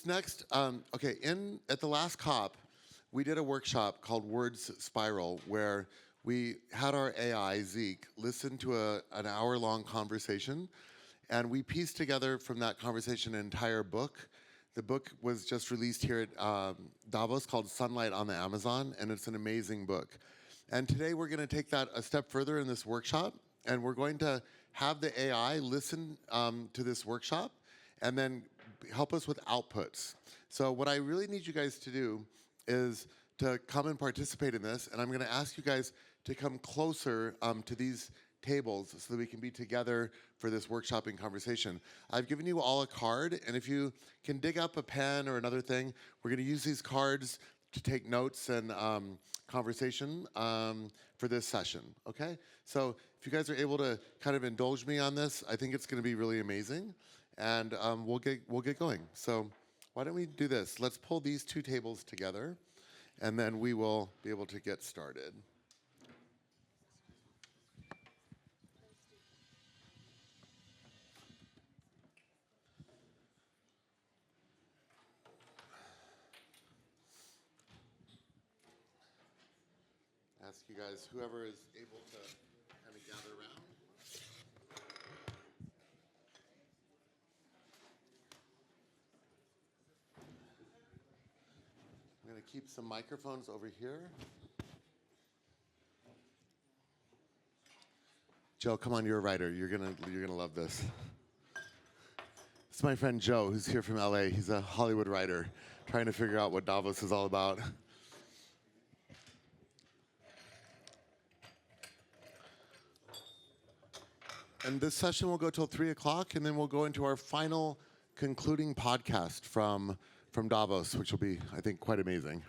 this next, okay, at the last COP, we did a workshop called Words Spiral, where we had our AI, Zeke, listen to an hour-long conversation, and we pieced together from that conversation an entire book. The book was just released here at Davos called Sunlight on the Amazon, and it's an amazing book. And today we're going to take that a step further in this workshop, and we're going to have the AI listen to this workshop and then help us with outputs. So what I really need you guys to do is to come and participate in this, and I'm going to ask you guys to come closer to these tables so that we can be together for this workshopping conversation. I've given you all a card, and if you can dig up a pen or another thing, we're going to use these cards to take notes and conversation for this session, okay? So if you guys are able to kind of indulge me on this, I think it's going to be really amazing, and we'll get going. So why don't we do this? Let's pull these two tables together, and then we will be able to get started. Ask you guys, whoever is able to kind of gather around. I'm going to keep some microphones over here. Joe, come on, you're a writer. You're gonna love this. It's my friend Joe, who's here from LA. He's a Hollywood writer, trying to figure out what Davos is all about. And this session will go till 3 o'clock, and then we'll go into our final concluding podcast from Davos, which will be, I think, quite amazing.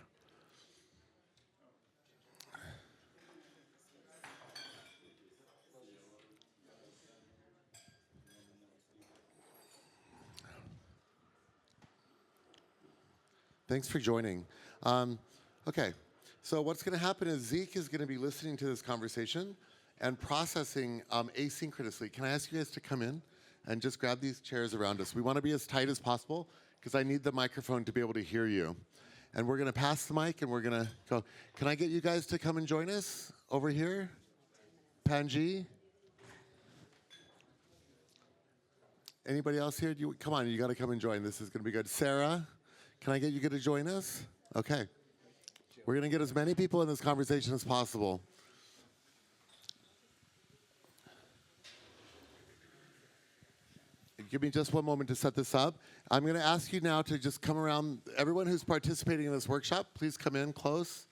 Thanks for joining. Okay, so what's going to happen is Zeke is going to be listening to this conversation and processing asynchronously. Can I ask you guys to come in and just grab these chairs around us? We want to be as tight as possible because I need the microphone to be able to hear you. And we're going to pass the mic and we're going to go. Can I get you guys to come and join us over here? Panji? Anybody else here? Come on, you got to come and join. This is going to be good. Sarah, can I get you to join us? Okay. We're going to get as many people in this conversation as possible. Give me just one moment to set this up. I'm going to ask you now to just come around. Everyone who's participating in this workshop, please come in close.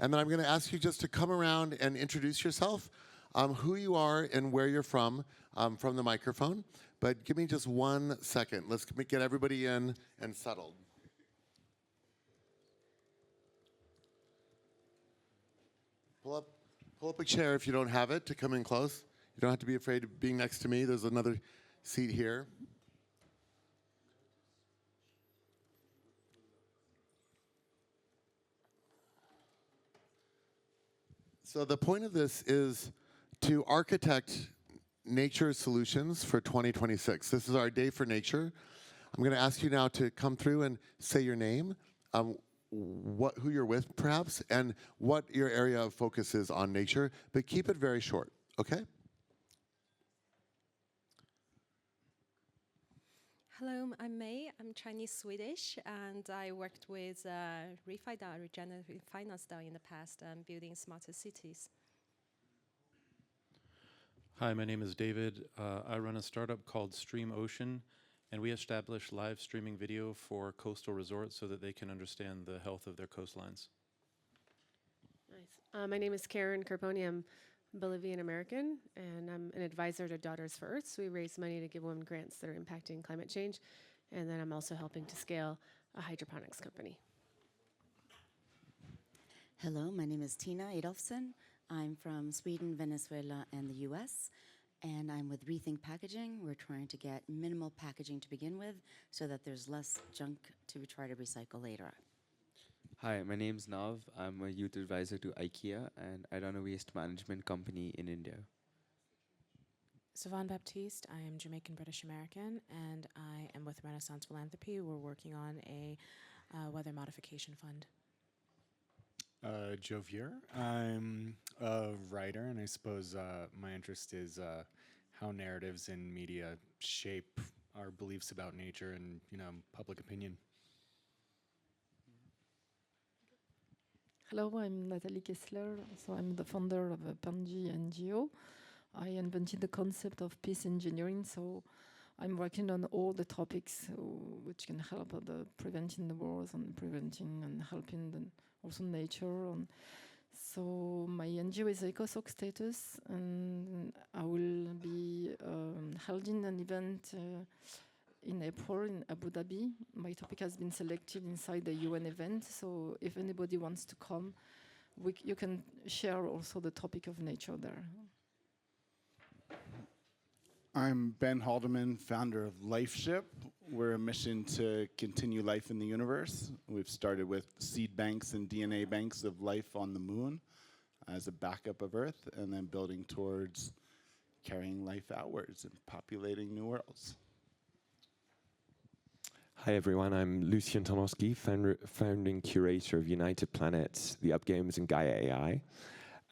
And then I'm going to ask you just to come around and introduce yourself, who you are and where you're from the microphone. But give me just 1 second. Let's get everybody in and settled. Pull up a chair if you don't have it to come in close. You don't have to be afraid of being next to me. There's another seat here. So the point of this is to architect nature solutions for 2026. This is our day for nature. I'm going to ask you now to come through and say your name, who you're with perhaps, and what your area of focus is on nature, but keep it very short, okay? Hello, I'm May. I'm Chinese-Swedish, and I worked with ReFi DAO, Regenerative Finance DAO in the past, building smarter cities. Hi, my name is David. I run a startup called Stream Ocean, and we establish live streaming video for coastal resorts so that they can understand the health of their coastlines. Nice. My name is Karen Carponi. I'm Bolivian American, and I'm an advisor to Daughters for Earth. So we raise money to give women grants that are impacting climate change. And then I'm also helping to scale a hydroponics company. Hello, my name is Tina Adolfsson. I'm from Sweden, Venezuela, and the US. And I'm with Rethink Packaging. We're trying to get minimal packaging to begin with so that there's less junk to try to recycle later on. Hi, my name's Nav. I'm a youth advisor to IKEA, and I run a waste management company in India. Savon Baptiste. I am Jamaican British American, and I am with Renaissance Philanthropy. We're working on a weather modification fund. Joe Vier. I'm a writer, and I suppose my interest is how narratives in media shape our beliefs about nature and, public opinion. Hello, I'm Natalie Kessler. So I'm the founder of a Panji NGO. I invented the concept of peace engineering. So I'm working on all the topics which can help the preventing the wars and preventing and helping also nature. So my NGO is EcoSoc status, and I will be holding an event in April in Abu Dhabi. My topic has been selected inside the UN event, so if anybody wants to come, you can share also the topic of nature there. I'm Ben Haldeman, founder of LifeShip. We're a mission to continue life in the universe. We've started with seed banks and DNA banks of life on the moon as a backup of Earth, and then building towards carrying life outwards and populating new worlds. Hi everyone, I'm Lucien Tomoski, founding curator of United Planets, the Up Games and Gaia AI.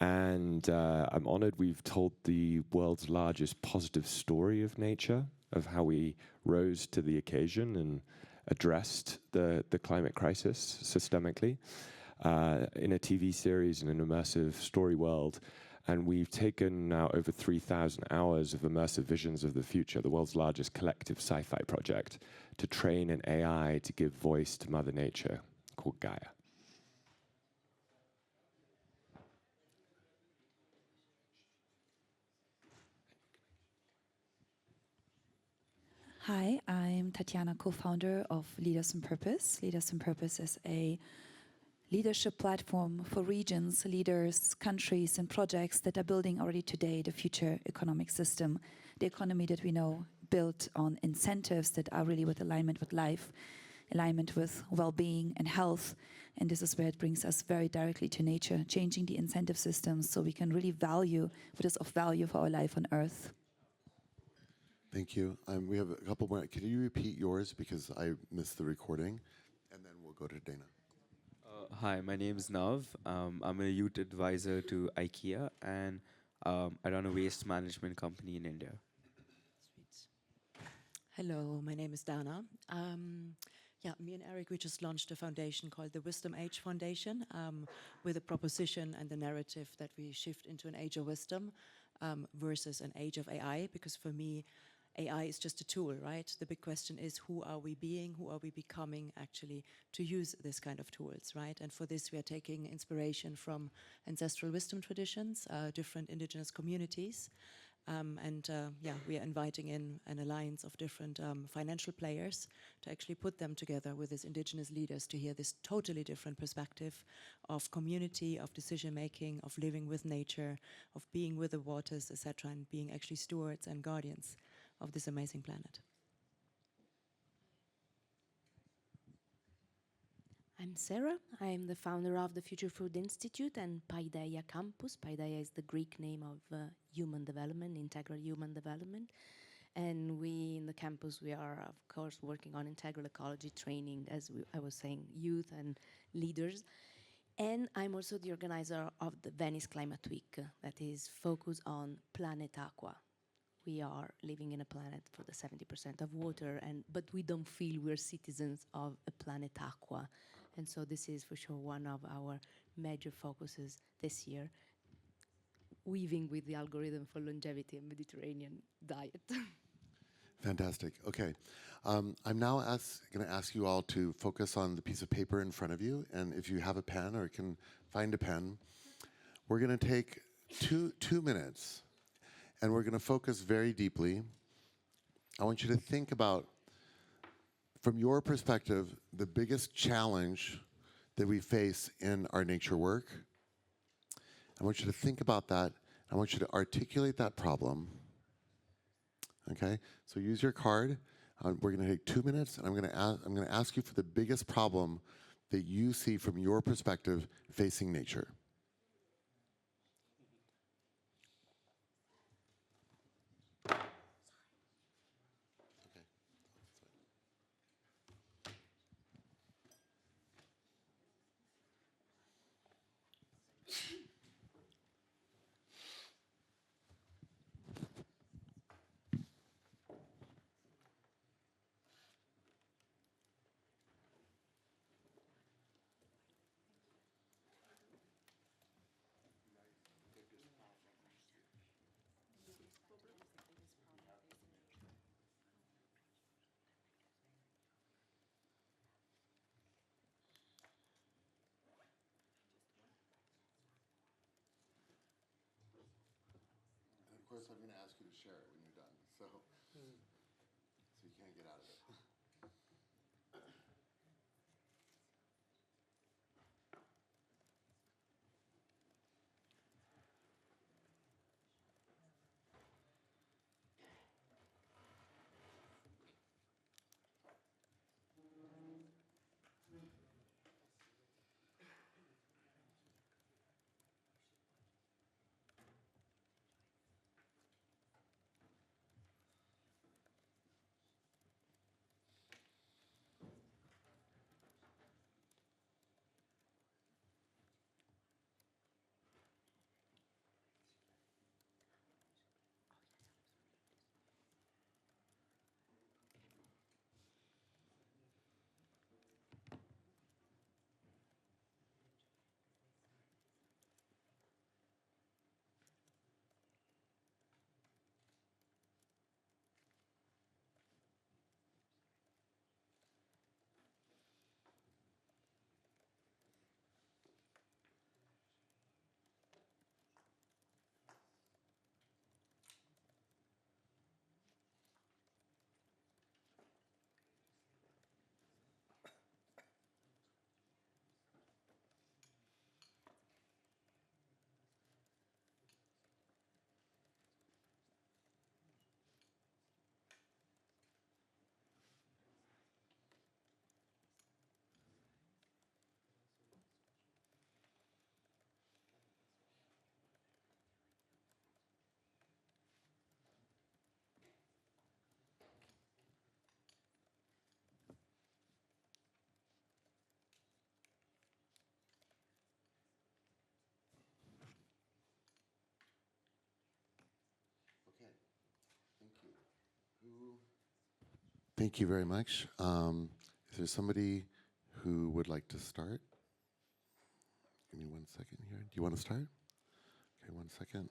And I'm honored we've told the world's largest positive story of nature, of how we rose to the occasion and addressed the climate crisis systemically in a TV series in an immersive story world. And we've taken now over 3,000 hours of immersive visions of the future, the world's largest collective sci-fi project, to train an AI to give voice to Mother Nature, called Gaia. Hi, I'm Tatiana, co-founder of Leaders in Purpose. Leaders in Purpose is a leadership platform for regions, leaders, countries, and projects that are building already today the future economic system, the economy that we know built on incentives that are really with alignment with life, alignment with well-being and health. And this is where it brings us very directly to nature, changing the incentive systems so we can really value what is of value for our life on Earth. Thank you. We have a couple more. Can you repeat yours because I missed the recording? And then we'll go to Dana. Hi, my name is Nav. I'm a youth advisor to IKEA, and I run a waste management company in India. Hello, my name is Dana. Me and Eric, we just launched a foundation called the Wisdom Age Foundation with a proposition and the narrative that we shift into an age of wisdom versus an age of AI, because for me, AI is just a tool, right? The big question is, who are we being, who are we becoming actually to use this kind of tools, right? And for this, we are taking inspiration from ancestral wisdom traditions, different indigenous communities, we are inviting in an alliance of different financial players to actually put them together with these indigenous leaders to hear this totally different perspective of community, of decision-making, of living with nature, of being with the waters, etc., and being actually stewards and guardians of this amazing planet. I'm Sarah. I'm the founder of the Future Food Institute and Paideia Campus. Paideia is the Greek name of human development, integral human development. And we, in the campus, we are, of course, working on integral ecology training, as I was saying, youth and leaders. And I'm also the organizer of the Venice Climate Week that is focused on Planet Aqua. We are living in a planet for the 70% of water, but we don't feel we're citizens of a planet Aqua. And so this is for sure one of our major focuses this year, weaving with the algorithm for longevity and Mediterranean diet. Fantastic. Okay. I'm now going to ask you all to focus on the piece of paper in front of you. And if you have a pen or can find a pen, we're going to take two minutes. And we're going to focus very deeply. I want you to think about, from your perspective, the biggest challenge that we face in our nature work. I want you to think about that. I want you to articulate that problem. Okay? So use your card. We're going to take 2 minutes, and I'm going to ask you for the biggest problem that you see from your perspective facing nature. course, I'm going to ask you to share it when you're done, so you can't get out of it. Okay, thank you. Thank you very much. Is there somebody who would like to start? Give me 1 second here. Do you want to start? Okay, 1 second.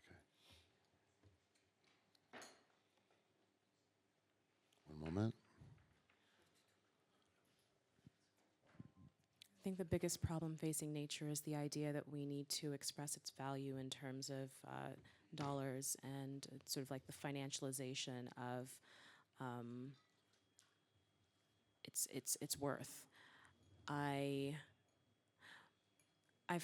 Okay. 1 moment. I think the biggest problem facing nature is the idea that we need to express its value in terms of dollars and sort of like the financialization of its worth. I've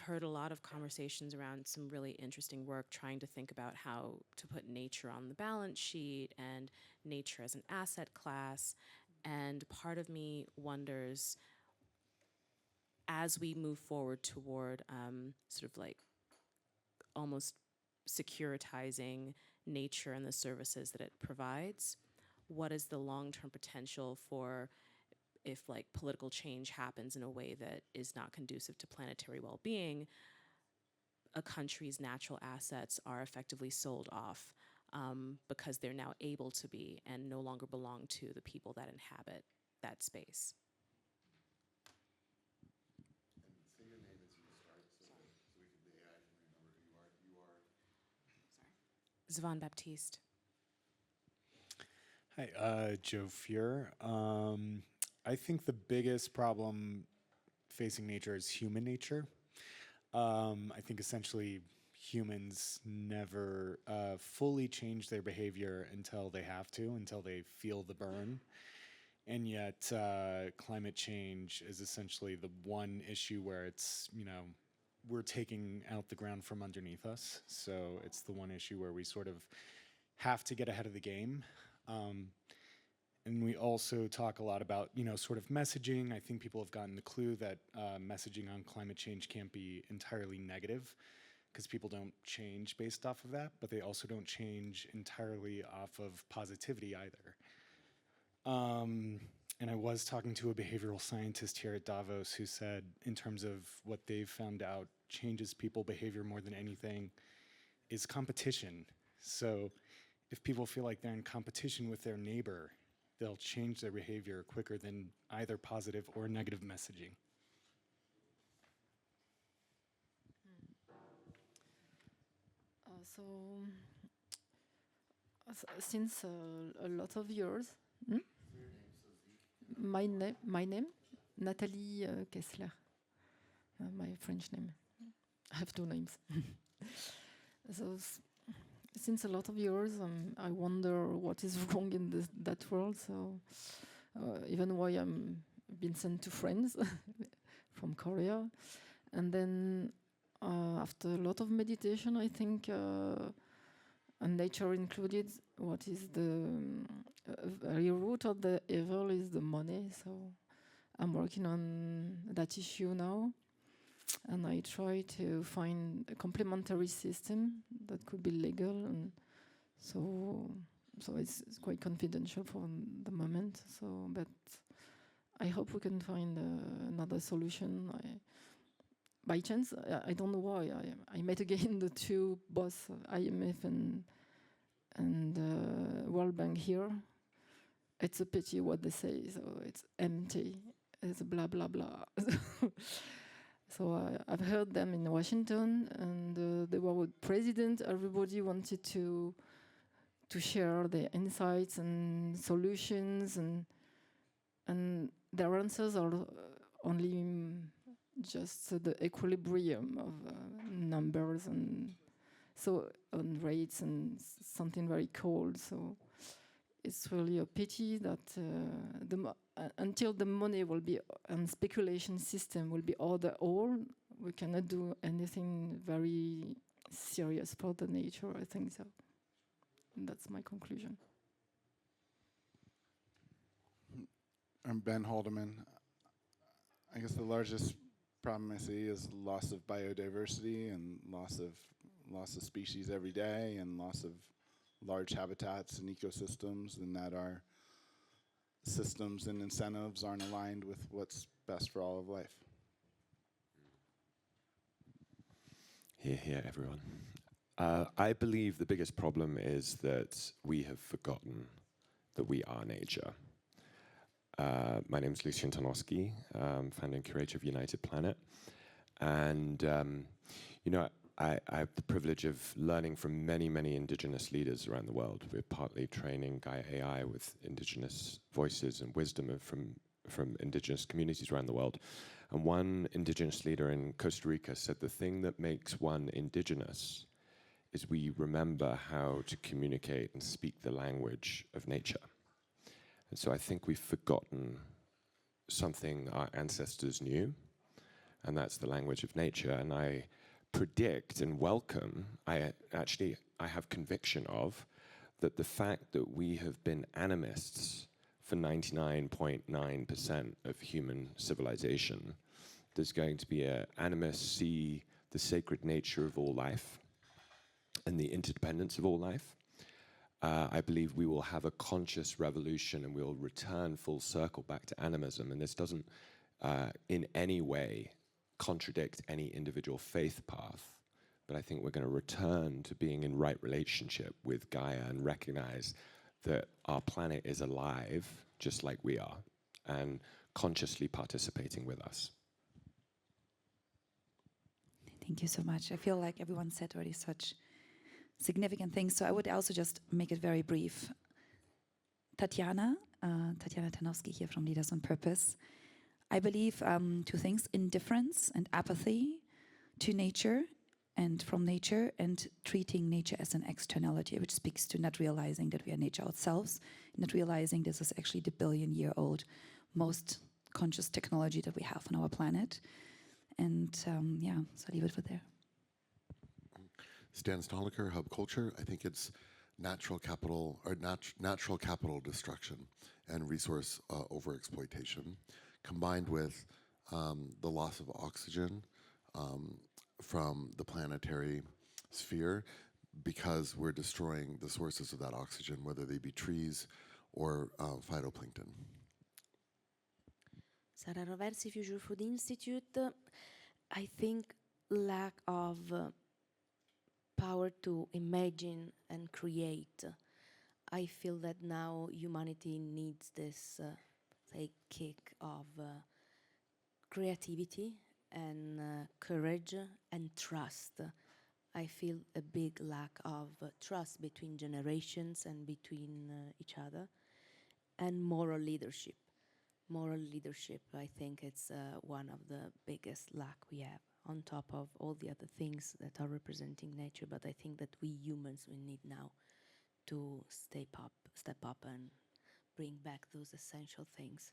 heard a lot of conversations around some really interesting work trying to think about how to put nature on the balance sheet and nature as an asset class. And part of me wonders, as we move forward toward sort of like almost securitizing nature and the services that it provides, what is the long-term potential for, if like political change happens in a way that is not conducive to planetary well-being, a country's natural assets are effectively sold off because they're now able to be and no longer belong to the people that inhabit that space. And say your name as you start so we can, the AI can remember who you are. You are? Zvan Baptiste. Hi, Joe Fuhr. I think the biggest problem facing nature is human nature. I think essentially humans never fully change their behavior until they have to, until they feel the burn. And yet climate change is essentially the one issue where it's, we're taking out the ground from underneath us. So it's the one issue where we sort of have to get ahead of the game. And we also talk a lot about, sort of messaging. I think people have gotten the clue that messaging on climate change can't be entirely negative because people don't change based off of that, but they also don't change entirely off of positivity either. And I was talking to a behavioral scientist here at Davos who said, in terms of what they've found out changes people behavior more than anything, is competition. So if people feel like they're in competition with their neighbor, they'll change their behavior quicker than either positive or negative messaging. Since a lot of years, my name, Nathalie Kessler, my French name. I have two names. So since a lot of years, I wonder what is wrong in that world. So even why I'm been sent to friends from Korea, and then after a lot of meditation, I think, and nature included, what is the very root of the evil is the money. So I'm working on that issue now. And I try to find a complementary system that could be legal, and so it's quite confidential for the moment. So, but I hope we can find another solution. By chance, I don't know why I met again the two boss, IMF and World Bank here. It's a pity what they say. So it's empty. It's blah blah blah. So I've heard them in Washington, and they were with president. Everybody wanted to share their insights and solutions, and their answers are only just the equilibrium of numbers and so on rates and something very cold. So it's really a pity that until the money will be and speculation system will be ordered all, we cannot do anything very serious for the nature. I think so. And that's my conclusion. I'm Ben Haldeman. I guess the largest problem I see is loss of biodiversity and loss of species every day, and loss of large habitats and ecosystems, and that our systems and incentives aren't aligned with what's best for all of life. Here, everyone. I believe the biggest problem is that we have forgotten that we are nature. My name is Lucien Tarnowski, founder and curator of United Planet. And, I have the privilege of learning from many, many indigenous leaders around the world. We're partly training Gaia AI with indigenous voices and wisdom from indigenous communities around the world. And one indigenous leader in Costa Rica said the thing that makes one indigenous is we remember how to communicate and speak the language of nature. And so I think we've forgotten something our ancestors knew, and that's the language of nature. And I predict and welcome, I have conviction of, that the fact that we have been animists for 99.9% of human civilization, there's going to be animists see the sacred nature of all life and the interdependence of all life. I believe we will have a conscious revolution, and we'll return full circle back to animism. And this doesn't in any way contradict any individual faith path, but I think we're going to return to being in right relationship with Gaia and recognize that our planet is alive just like we are and consciously participating with us. Thank you so much. I feel like everyone said already such significant things, so I would also just make it very brief. Tatiana Tarnowski here from Leaders on Purpose. I believe two things: indifference and apathy to nature and from nature, and treating nature as an externality, which speaks to not realizing that we are nature ourselves, not realizing this is actually the billion-year-old most conscious technology that we have on our planet. And so I'll leave it for there. Stan Stoliker, Hub Culture. I think it's natural capital or natural capital destruction and resource overexploitation, combined with the loss of oxygen from the planetary sphere, because we're destroying the sources of that oxygen, whether they be trees or phytoplankton. Sara Roversi, Future Food Institute. I think lack of power to imagine and create. I feel that now humanity needs this kick of creativity and courage and trust. I feel a big lack of trust between generations and between each other, and moral leadership. Moral leadership, I think it's one of the biggest lack we have. on top of all the other things that are representing nature. But I think that we humans, we need now to step up and bring back those essential things.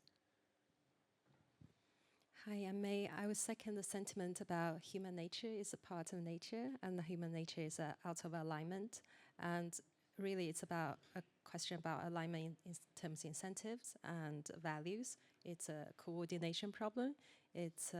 Hi, I'm May. I would second the sentiment about human nature is a part of nature, and the human nature is out of alignment. And really, it's about a question about alignment in terms of incentives and values. It's a coordination problem. It's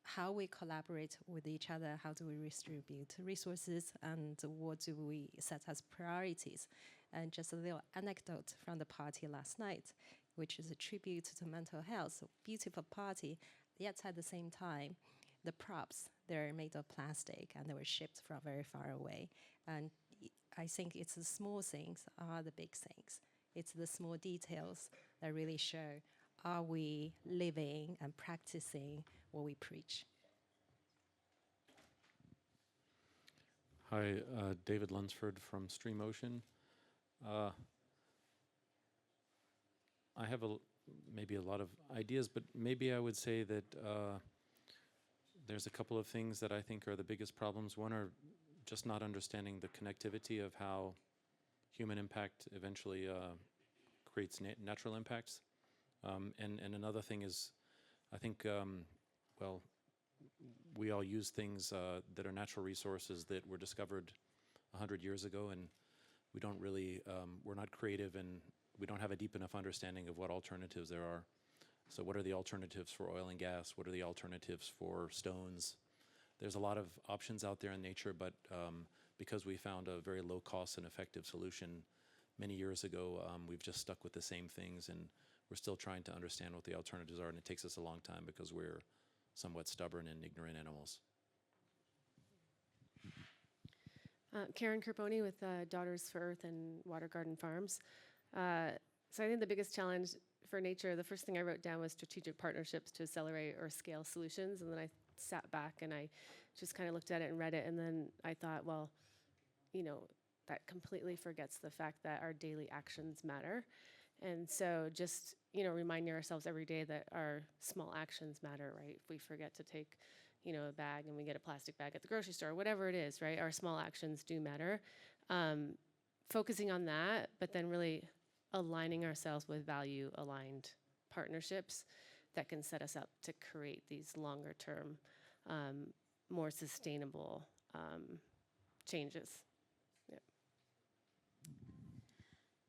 how we collaborate with each other, how do we distribute resources, and what do we set as priorities. And just a little anecdote from the party last night, which is a tribute to mental health. A beautiful party, yet at the same time, the props, they're made of plastic and they were shipped from very far away. And I think it's the small things are the big things. It's the small details that really show, are we living and practicing what we preach? Hi, David Lunsford from Stream Ocean. I have maybe a lot of ideas, but maybe I would say that there's a couple of things that I think are the biggest problems. One are just not understanding the connectivity of how human impact eventually creates natural impacts. And another thing is, I think, well, we all use things that are natural resources that were discovered 100 years ago, and we don't really, we're not creative, and we don't have a deep enough understanding of what alternatives there are. So what are the alternatives for oil and gas? What are the alternatives for stones? There's a lot of options out there in nature, but because we found a very low cost and effective solution many years ago, we've just stuck with the same things, and we're still trying to understand what the alternatives are, and it takes us a long time because we're somewhat stubborn and ignorant animals. Karen Carponi with Daughters for Earth and Water Garden Farms. So I think the biggest challenge for nature, the first thing I wrote down was strategic partnerships to accelerate or scale solutions. And then I sat back and I just kind of looked at it and read it. And then I thought, well, you know, that completely forgets the fact that our daily actions matter. And so just, you know, reminding ourselves every day that our small actions matter, right? If we forget to take, you know, a bag and we get a plastic bag at the grocery store, whatever it is, right? Our small actions do matter. Focusing on that, but then really aligning ourselves with value-aligned partnerships that can set us up to create these longer-term, more sustainable changes. Yeah.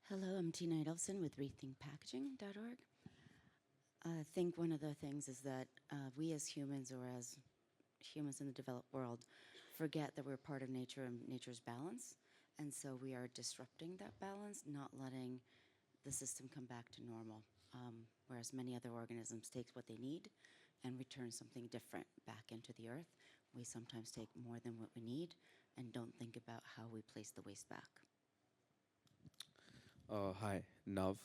Hello, I'm Tina Adolfson with rethinkpackaging.org. I think one of the things is that we as humans, or as humans in the developed world, forget that we're part of nature and nature's balance. And so we are disrupting that balance, not letting the system come back to normal. Whereas many other organisms take what they need and return something different back into the earth. We sometimes take more than what we need and don't think about how we place the waste back. Hi, Nav.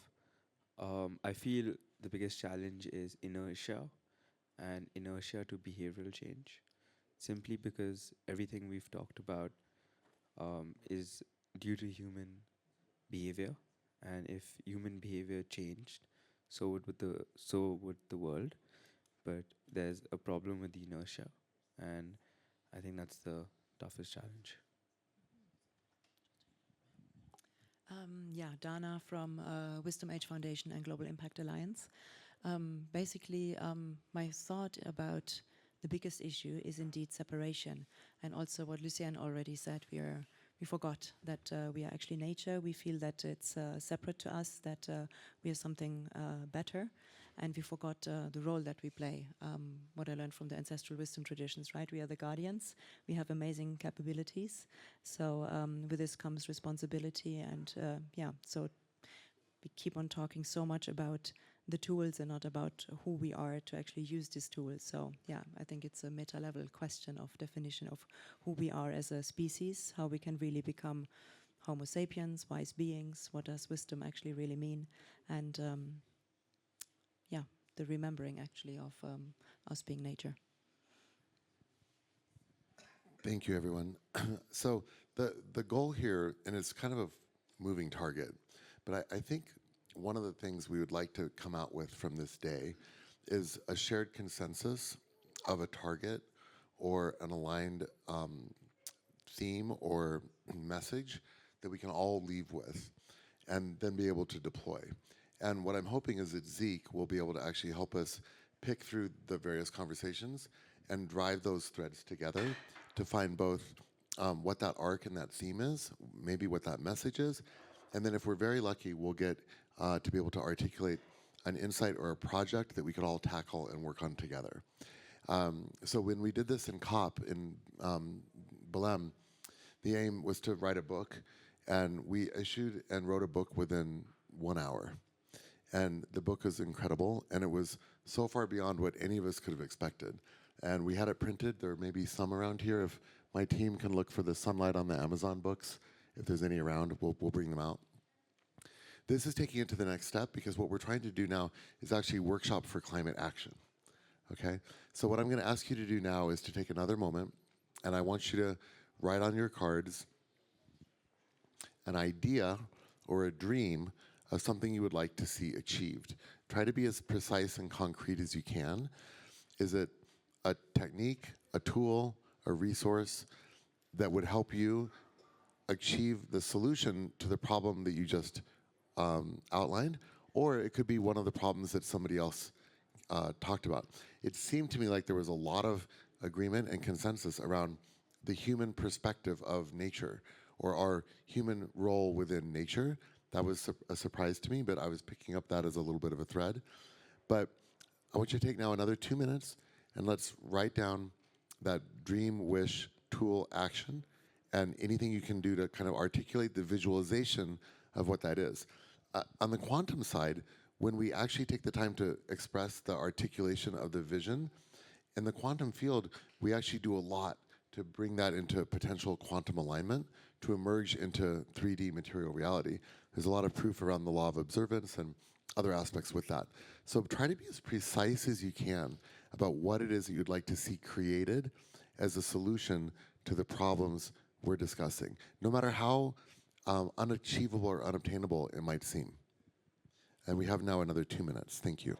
I feel the biggest challenge is inertia and inertia to behavioral change, simply because everything we've talked about is due to human behavior, and if human behavior changed, so would the world. But there's a problem with the inertia, and I think that's the toughest challenge. Yeah, Dana from Wisdom Age Foundation and Global Impact Alliance. Basically, my thought about the biggest issue is indeed separation, and also what Lucienne already said. We forgot that we are actually nature. We feel that it's separate to us, that we are something better, and we forgot the role that we play. What I learned from the ancestral wisdom traditions, right? We are the guardians. We have amazing capabilities. So with this comes responsibility, and yeah, so we keep on talking so much about the tools and not about who we are to actually use these tools. So yeah, I think it's a meta-level question of definition of who we are as a species, how we can really become Homo sapiens, wise beings, what does wisdom actually really mean, and yeah, the remembering actually of us being nature. Thank you, everyone. So the goal here, and it's kind of a moving target, but I think one of the things we would like to come out with from this day is a shared consensus of a target or an aligned theme or message that we can all leave with and then be able to deploy. And what I'm hoping is that Zeke will be able to actually help us pick through the various conversations and drive those threads together to find both what that arc and that theme is, maybe what that message is, and then if we're very lucky, we'll get to be able to articulate an insight or a project that we could all tackle and work on together. So when we did this in COP in Belém, the aim was to write a book, and we issued and wrote a book within 1 hour. And the book is incredible, and it was so far beyond what any of us could have expected. And we had it printed. There may be some around here. If my team can look for the Sunlight on the Amazon books, if there's any around, we'll bring them out. This is taking it to the next step, because what we're trying to do now is actually workshop for climate action. Okay? So what I'm going to ask you to do now is to take another moment, and I want you to write on your cards an idea or a dream of something you would like to see achieved. Try to be as precise and concrete as you can. Is it a technique, a tool, a resource that would help you achieve the solution to the problem that you just outlined? Or it could be one of the problems that somebody else talked about. It seemed to me like there was a lot of agreement and consensus around the human perspective of nature, or our human role within nature. That was a surprise to me, but I was picking up that as a little bit of a thread. But I want you to take now another 2 minutes, and let's write down that dream, wish, tool, action, and anything you can do to kind of articulate the visualization of what that is. On the quantum side, when we actually take the time to express the articulation of the vision, in the quantum field, we actually do a lot to bring that into potential quantum alignment to emerge into 3D material reality. There's a lot of proof around the law of observance and other aspects with that. So try to be as precise as you can about what it is that you'd like to see created as a solution to the problems we're discussing, no matter how unachievable or unobtainable it might seem. And we have now another 2 minutes. Thank you.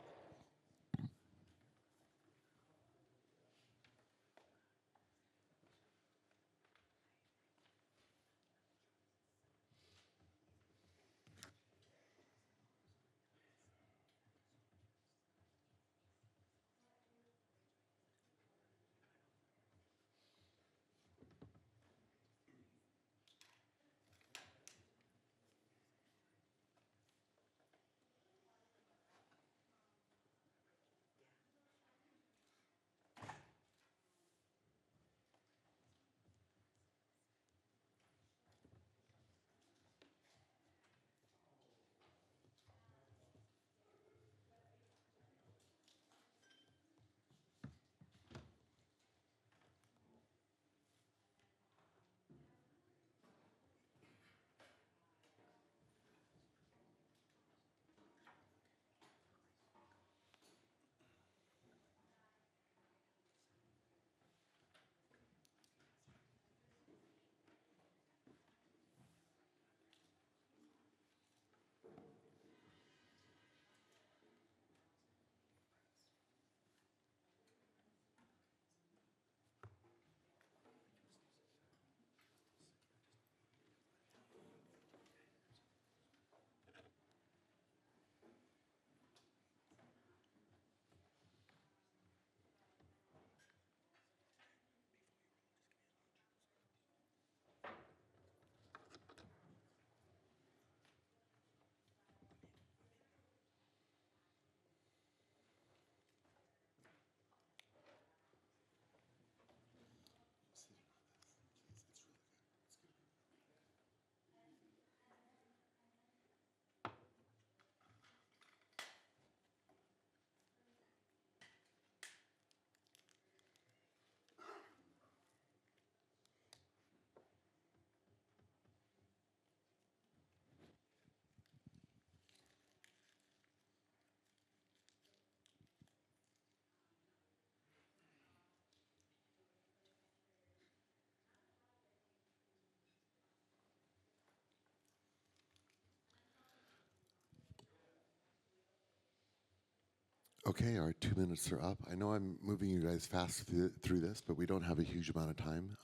Okay, our 2 minutes are up. I know I'm moving you guys fast through this, but we don't have a huge amount of time.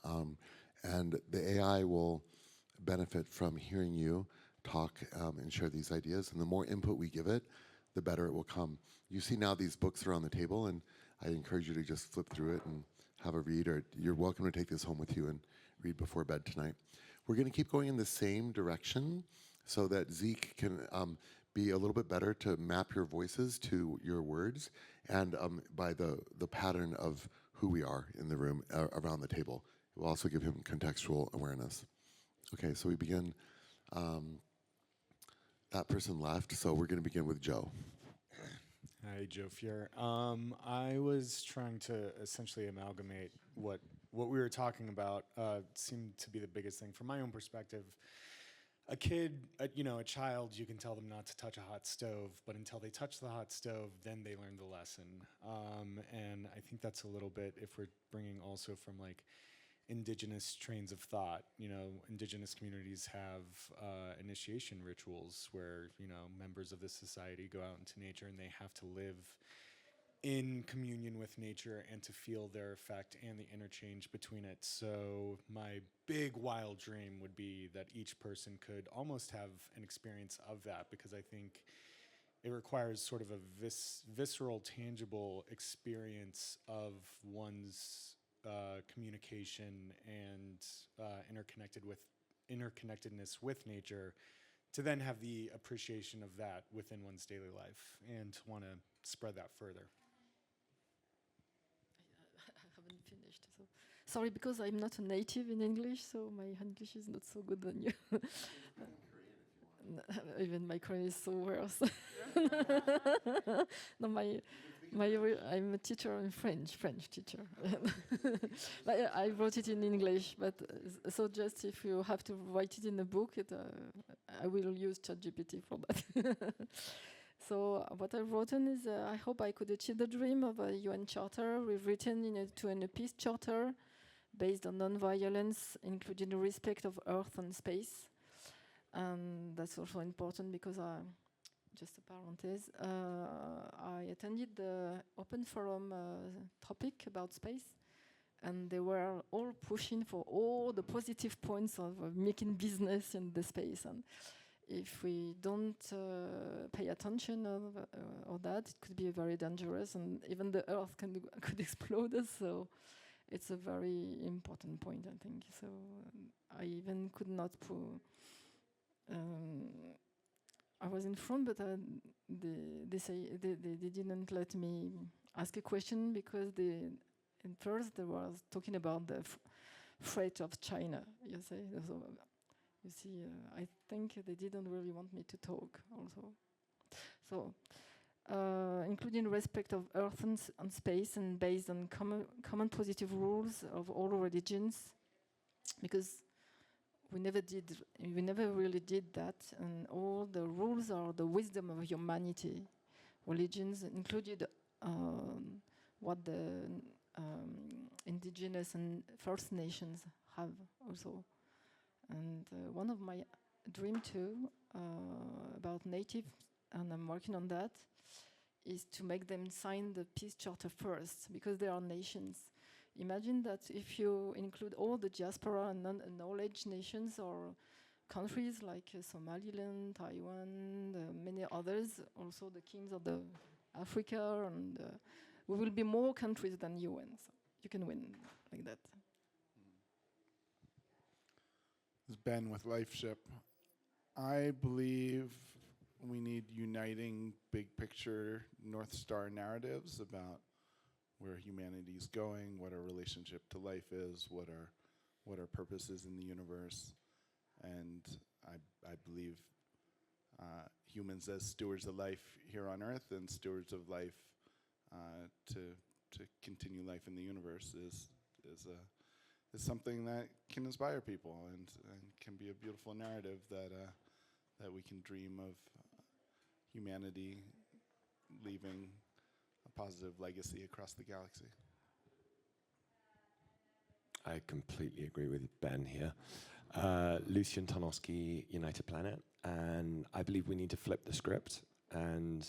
And the AI will benefit from hearing you talk and share these ideas. And the more input we give it, the better it will come. You see now these books are on the table, and I encourage you to just flip through it and have a read, or you're welcome to take this home with you and read before bed tonight. We're going to keep going in the same direction so that Zeke can be a little bit better to map your voices to your words, and by the pattern of who we are in the room around the table. It will also give him contextual awareness. Okay, so we begin. That person left, so we're going to begin with Joe. Hi, Joe Fier. I was trying to essentially amalgamate what we were talking about. Seemed to be the biggest thing from my own perspective. A kid, a child, you can tell them not to touch a hot stove, but until they touch the hot stove, then they learn the lesson. And I think that's a little bit, if we're bringing also from like indigenous trains of thought, indigenous communities have initiation rituals where, members of the society go out into nature and they have to live in communion with nature and to feel their effect and the interchange between it. So my big wild dream would be that each person could almost have an experience of that, because I think it requires sort of a visceral, tangible experience of one's communication and interconnectedness with nature, to then have the appreciation of that within one's daily life and to want to spread that further. I haven't finished. So sorry, because I'm not a native in English, so my English is not so good than you. Even my Korean is so worse. No, I'm a teacher in French teacher. But I wrote it in English, but so just if you have to write it in a book, I will use ChatGPT for that. So what I've written is, I hope I could achieve the dream of a UN charter. We've written into a peace charter based on non-violence, including the respect of Earth and space. That's also important because, just a parenthesis, I attended the open forum topic about space, and they were all pushing for all the positive points of making business in the space. And if we don't pay attention of that, it could be very dangerous, and even the Earth could explode us. So it's a very important point, I think. So I even could not put. I was in front, but they didn't let me ask a question, because in first they was talking about the threat of China. You see, I think they didn't really want me to talk also. So, including respect of Earth and space, and based on common positive rules of all religions, because we never really did that, and all the rules are the wisdom of humanity. Religions included what the indigenous and First Nations have also. And one of my dream too about native, and I'm working on that, is to make them sign the peace charter first, because they are nations. Imagine that if you include all the diaspora and non-knowledge nations or countries like Somaliland, Taiwan, many others, also the kings of the Africa, and we will be more countries than UN. So you can win like that. This is Ben with LifeShip. I believe we need uniting big picture North Star narratives about where humanity is going, what our relationship to life is, what our purpose is in the universe. And I believe humans as stewards of life here on Earth and stewards of life to continue life in the universe is something that can inspire people and can be a beautiful narrative that we can dream of humanity leaving a positive legacy across the galaxy. I completely agree with Ben here. Lucien Tarnowski, United Planet, and I believe we need to flip the script and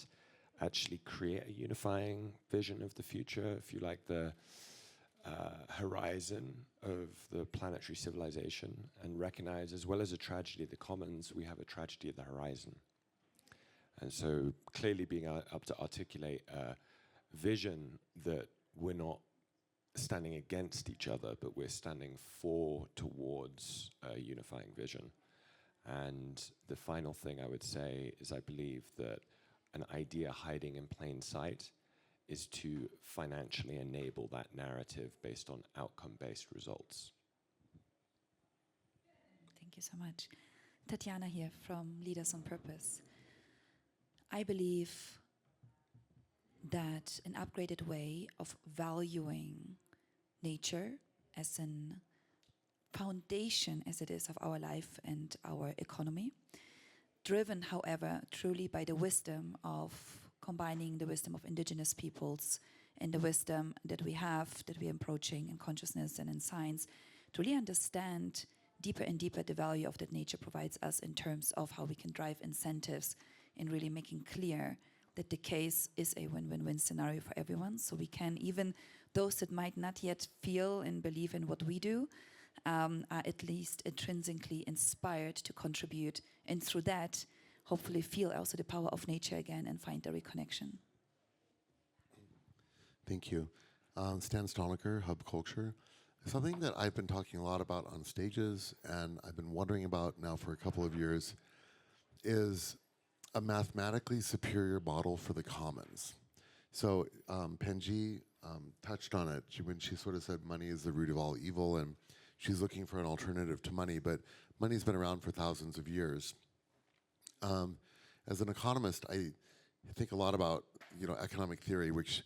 actually create a unifying vision of the future, if you like, the horizon of the planetary civilization, and recognize, as well as a tragedy of the commons, we have a tragedy of the horizon. And so clearly being up to articulate a vision that we're not standing against each other, but we're standing towards a unifying vision. And the final thing I would say is I believe that an idea hiding in plain sight is to financially enable that narrative based on outcome-based results. Thank you so much. Tatiana here from Leaders on Purpose. I believe that an upgraded way of valuing nature as an foundation, as it is, of our life and our economy, driven, however, truly by the wisdom of combining the wisdom of indigenous peoples and the wisdom that we have, that we're approaching in consciousness and in science, to really understand deeper and deeper the value of that nature provides us in terms of how we can drive incentives in really making clear that the case is a win-win-win scenario for everyone. So we can, even those that might not yet feel and believe in what we do, are at least intrinsically inspired to contribute, and through that, hopefully feel also the power of nature again and find the reconnection. Thank you. Stan Stoliker, Hub Culture. Something that I've been talking a lot about on stages and I've been wondering about now for a couple of years is a mathematically superior model for the commons. So Penji touched on it when she sort of said money is the root of all evil, and she's looking for an alternative to money, but money's been around for thousands of years. As an economist, I think a lot about economic theory, which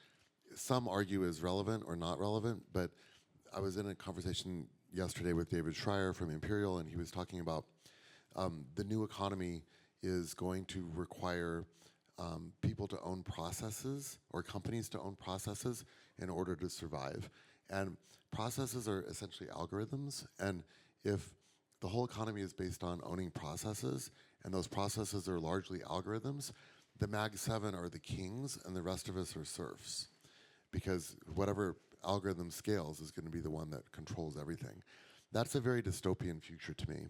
some argue is relevant or not relevant, but I was in a conversation yesterday with David Schreier from Imperial, and he was talking about the new economy is going to require people to own processes or companies to own processes in order to survive. And processes are essentially algorithms, and if the whole economy is based on owning processes, and those processes are largely algorithms, the Mag 7 are the kings, and the rest of us are serfs. Because whatever algorithm scales is going to be the one that controls everything. That's a very dystopian future to me.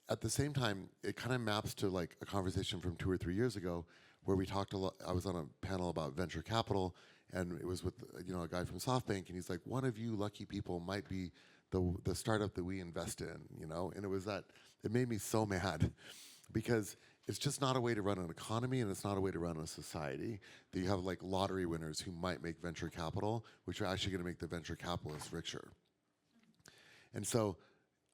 At the same time, it kind of maps to like a conversation from 2 or 3 years ago where we talked a lot. I was on a panel about venture capital, and it was with a guy from SoftBank, and he's like, one of you lucky people might be the startup that we invest in, and it was that, it made me so mad because it's just not a way to run an economy, and it's not a way to run a society, that you have like lottery winners who might make venture capital, which are actually going to make the venture capitalists richer. And so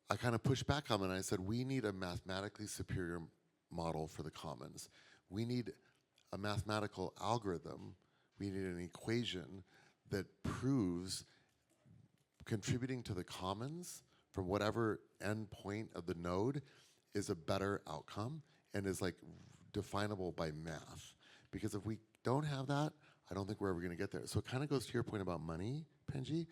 I kind of pushed back on it, and I said, we need a mathematically superior model for the commons. We need a mathematical algorithm. We need an equation that proves contributing to the commons from whatever end point of the node is a better outcome and is like definable by math. Because if we don't have that, I don't think we're ever going to get there. So it kind of goes to your point about money, Penji.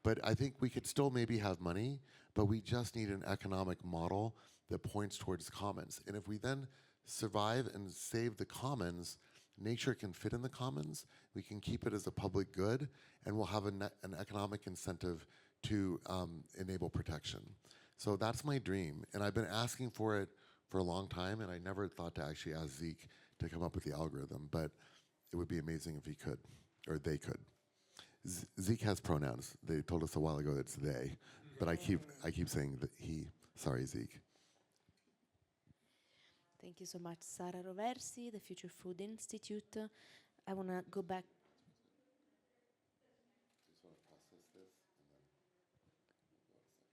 But I think we could still maybe have money, but we just need an economic model that points towards commons. And if we then survive and save the commons, nature can fit in the commons, we can keep it as a public good, and we'll have an economic incentive to enable protection. So that's my dream. And I've been asking for it for a long time, and I never thought to actually ask Zeke to come up with the algorithm, but it would be amazing if he could, or they could. Zeke has pronouns. They told us a while ago that it's they, but I keep saying that he. Sorry, Zeke. Thank you so much, Sara Roversi, the Future Food Institute. I want to go back.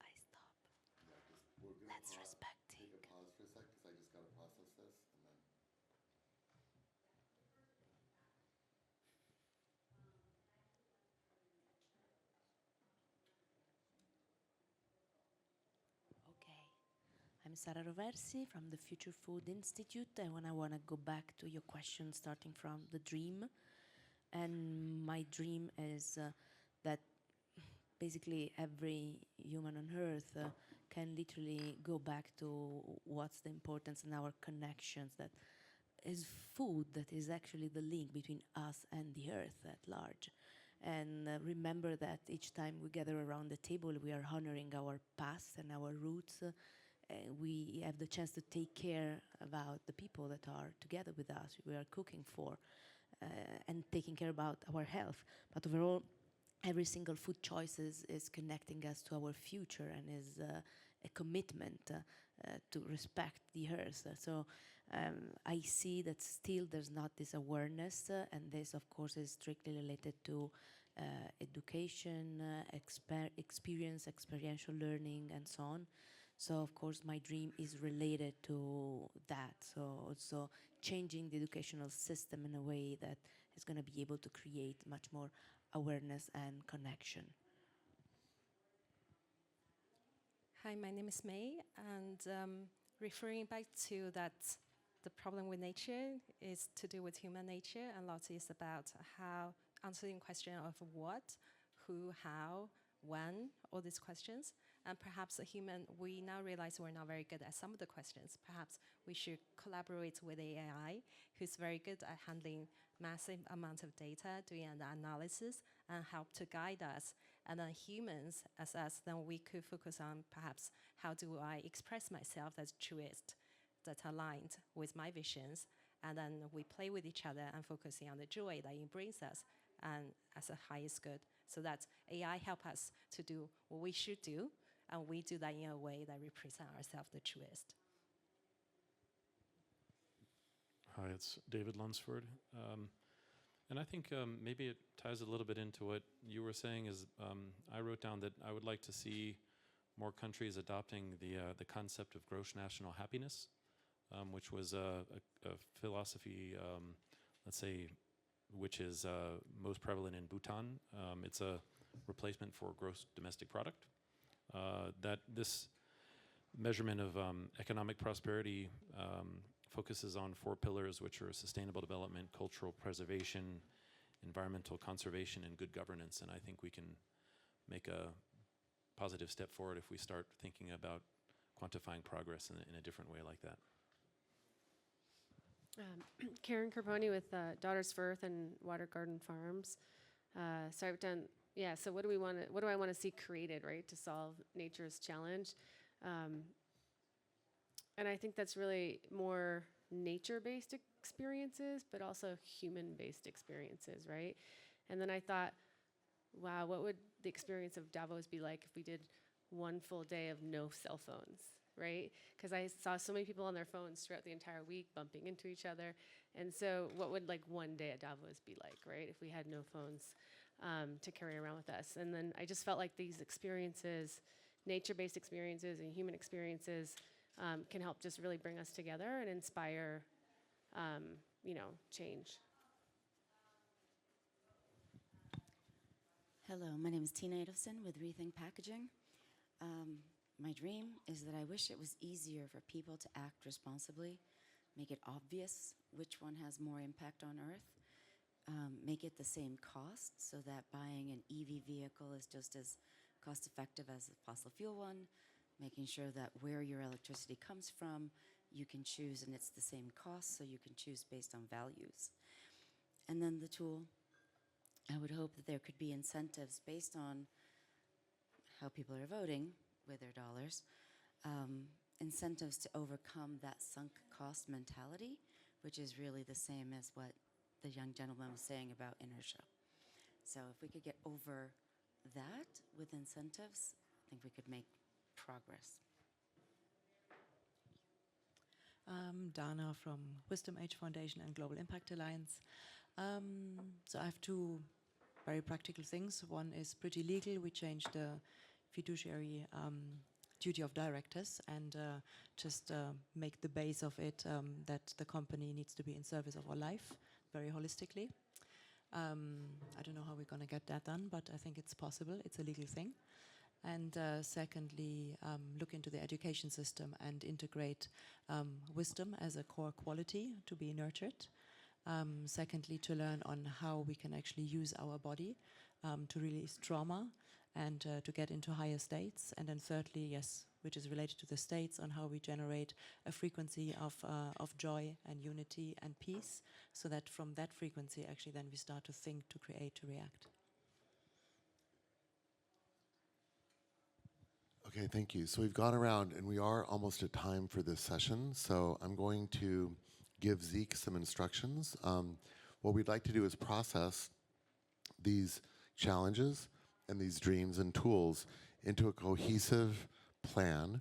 I stop. Let's respect Zeke. Take a pause for a sec, because I just got to process this, and then. Okay. I'm Sara Roversi from the Future Food Institute. I want to go back to your question starting from the dream. And my dream is that basically every human on Earth can literally go back to what's the importance in our connections, that as food that is actually the link between us and the earth at large. And remember that each time we gather around the table, we are honoring our past and our roots. We have the chance to take care about the people that are together with us, we are cooking for, and taking care about our health. But overall, every single food choices is connecting us to our future and is a commitment to respect the earth. So I see that still there's not this awareness, and this of course is strictly related to education, experience, experiential learning, and so on. So of course my dream is related to that. So also changing the educational system in a way that is going to be able to create much more awareness and connection. Hi, my name is May, and referring back to that, the problem with nature is to do with human nature, and lots is about how answering question of what, who, how, when, all these questions. And perhaps a human, we now realize we're not very good at some of the questions. Perhaps we should collaborate with AI, who's very good at handling massive amount of data, doing an analysis, and help to guide us. And then humans, as us, then we could focus on perhaps how do I express myself as truest, that aligned with my visions. And then we play with each other and focusing on the joy that it brings us and as a highest good. So that AI help us to do what we should do, and we do that in a way that represent ourselves the truest. Hi, it's David Lunsford. And I think maybe it ties a little bit into what you were saying is I wrote down that I would like to see more countries adopting the concept of gross national happiness, which was a philosophy, let's say, which is most prevalent in Bhutan. It's a replacement for gross domestic product. That this measurement of economic prosperity focuses on 4 pillars, which are sustainable development, cultural preservation, environmental conservation, and good governance. And I think we can make a positive step forward if we start thinking about quantifying progress in a different way like that. Karen Carboni with Daughters for Earth and Water Garden Farms. So I've done, yeah. So what do I want to see created, right, to solve nature's challenge? And I think that's really more nature-based experiences, but also human-based experiences, right? And then I thought, wow, what would the experience of Davos be like if we did one full day of no cell phones, right? Because I saw so many people on their phones throughout the entire week bumping into each other. And so what would like one day at Davos be like, right, if we had no phones to carry around with us? And then I just felt like these experiences, nature-based experiences and human experiences, can help just really bring us together and inspire, change. Hello, my name is Tina Adolfson with Rethink Packaging. My dream is that I wish it was easier for people to act responsibly, make it obvious which one has more impact on Earth, make it the same cost so that buying an EV vehicle is just as cost effective as a fossil fuel one, making sure that where your electricity comes from, you can choose and it's the same cost, so you can choose based on values. And then the tool, I would hope that there could be incentives based on how people are voting with their dollars, incentives to overcome that sunk cost mentality, which is really the same as what the young gentleman was saying about inertia. So if we could get over that with incentives, I think we could make progress. Dana from Wisdom Age Foundation and Global Impact Alliance. So I have 2 very practical things. One is pretty legal. We changed the fiduciary duty of directors and just make the base of it that the company needs to be in service of our life very holistically. I don't know how we're going to get that done, but I think it's possible. It's a legal thing. And secondly, look into the education system and integrate wisdom as a core quality to be nurtured. Secondly, to learn on how we can actually use our body to release trauma and to get into higher states. And then thirdly, yes, which is related to the states, on how we generate a frequency of joy and unity and peace, so that from that frequency, actually, then we start to think, to create, to react. Okay, thank you. So we've gone around, and we are almost at time for this session. So I'm going to give Zeke some instructions. What we'd like to do is process these challenges and these dreams and tools into a cohesive plan.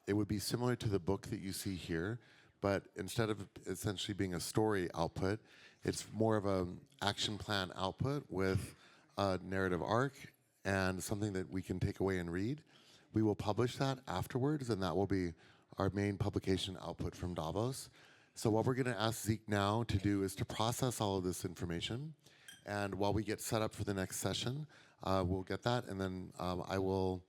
It would be similar to the book that you see here, but instead of essentially being a story output, it's more of an action plan output with a narrative arc and something that we can take away and read. We will publish that afterwards, and that will be our main publication output from Davos. So what we're going to ask Zeke now to do is to process all of this information. And while we get set up for the next session, we'll get that, and then I will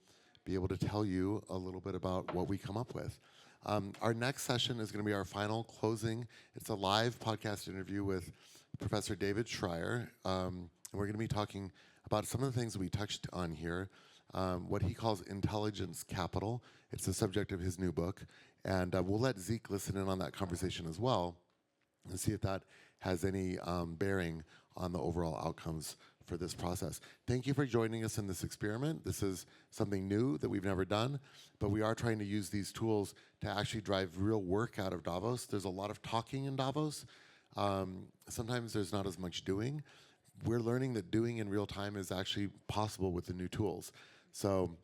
be able to tell you a little bit about what we come up with. Our next session is going to be our final closing. It's a live podcast interview with Professor David Schreier. And we're going to be talking about some of the things that we touched on here. What he calls intelligence capital. It's the subject of his new book. And we'll let Zeke listen in on that conversation as well and see if that has any bearing on the overall outcomes for this process. Thank you for joining us in this experiment. This is something new that we've never done, but we are trying to use these tools to actually drive real work out of Davos. There's a lot of talking in Davos. Sometimes there's not as much doing. We're learning that doing in real time is actually possible with the new tools. So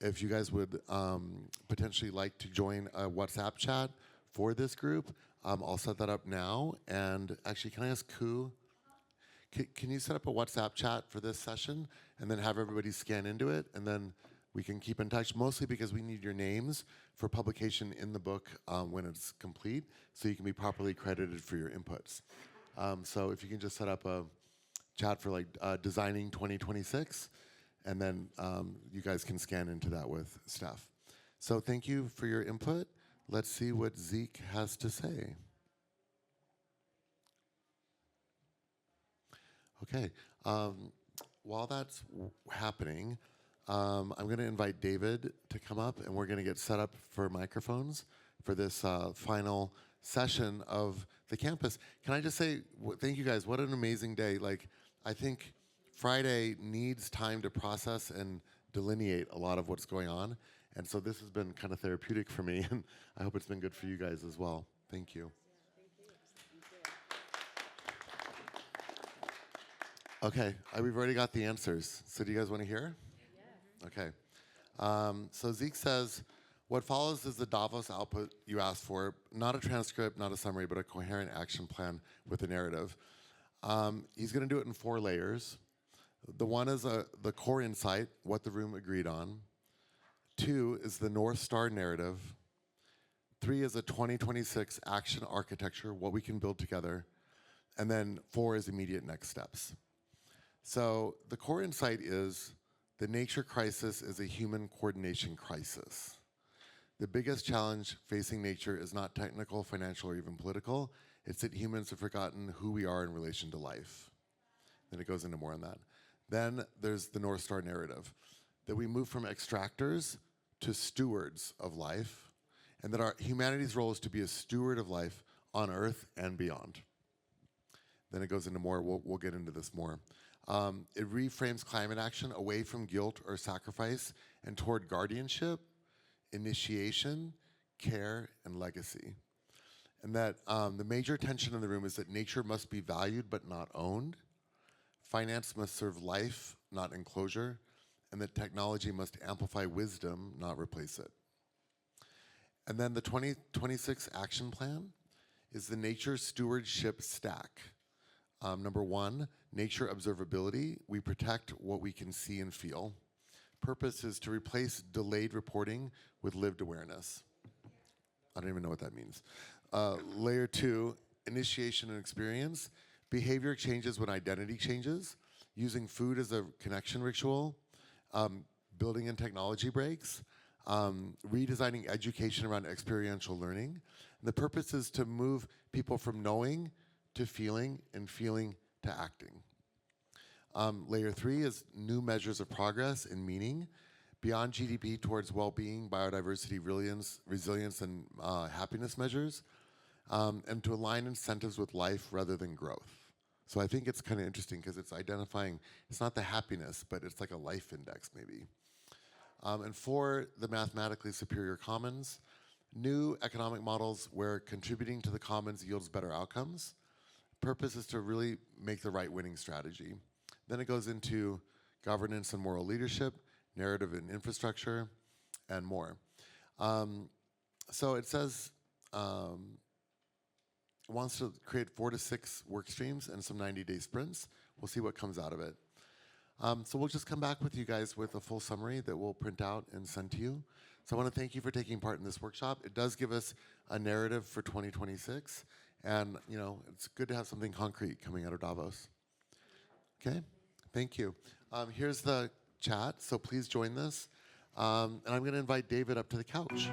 if you guys would potentially like to join a WhatsApp chat for this group, I'll set that up now. And actually, can I ask Ku, can you set up a WhatsApp chat for this session and then have everybody scan into it, and then we can keep in touch, mostly because we need your names for publication in the book when it's complete, so you can be properly credited for your inputs. So if you can just set up a chat for like Designing 2026, and then you guys can scan into that with staff. So thank you for your input. Let's see what Zeke has to say. Okay, while that's happening, I'm going to invite David to come up, and we're going to get set up for microphones for this final session of the campus. Can I just say thank you guys? What an amazing day. Like, I think Friday needs time to process and delineate a lot of what's going on. And so this has been kind of therapeutic for me, and I hope it's been good for you guys as well. Thank you. Okay, we've already got the answers. So do you guys want to hear? Yeah. Okay. So Zeke says, what follows is the Davos output you asked for, not a transcript, not a summary, but a coherent action plan with a narrative. He's going to do it in 4 layers. The one is the core insight, what the room agreed on. 2 is the North Star narrative. 3 is a 2026 action architecture, what we can build together. And then 4 is immediate next steps. So the core insight is the nature crisis is a human coordination crisis. The biggest challenge facing nature is not technical, financial, or even political. It's that humans have forgotten who we are in relation to life. Then it goes into more on that. Then there's the North Star narrative, that we move from extractors to stewards of life, and that our humanity's role is to be a steward of life on Earth and beyond. Then it goes into more, we'll get into this more. It reframes climate action away from guilt or sacrifice and toward guardianship, initiation, care, and legacy. And that the major tension in the room is that nature must be valued but not owned. Finance must serve life, not enclosure. And that technology must amplify wisdom, not replace it. And then the 2026 action plan is the nature stewardship stack. Number 1, nature observability. We protect what we can see and feel. Purpose is to replace delayed reporting with lived awareness. I don't even know what that means. Layer 2, initiation and experience. Behavior changes when identity changes. Using food as a connection ritual. Building in technology breaks. Redesigning education around experiential learning. And the purpose is to move people from knowing to feeling, and feeling to acting. Layer 3 is new measures of progress and meaning, beyond GDP towards well-being, biodiversity, resilience, and happiness measures, and to align incentives with life rather than growth. So I think it's kind of interesting because it's identifying, it's not the happiness, but it's like a life index maybe. And 4, the mathematically superior commons, new economic models where contributing to the commons yields better outcomes. Purpose is to really make the right winning strategy. Then it goes into governance and moral leadership, narrative and infrastructure, and more. So it says it wants to create 4 to 6 work streams and some 90-day sprints. We'll see what comes out of it. So we'll just come back with you guys with a full summary that we'll print out and send to you. So I want to thank you for taking part in this workshop. It does give us a narrative for 2026, and it's good to have something concrete coming out of Davos. Okay, thank you. Here's the chat, so please join this. And I'm going to invite David up to the couch.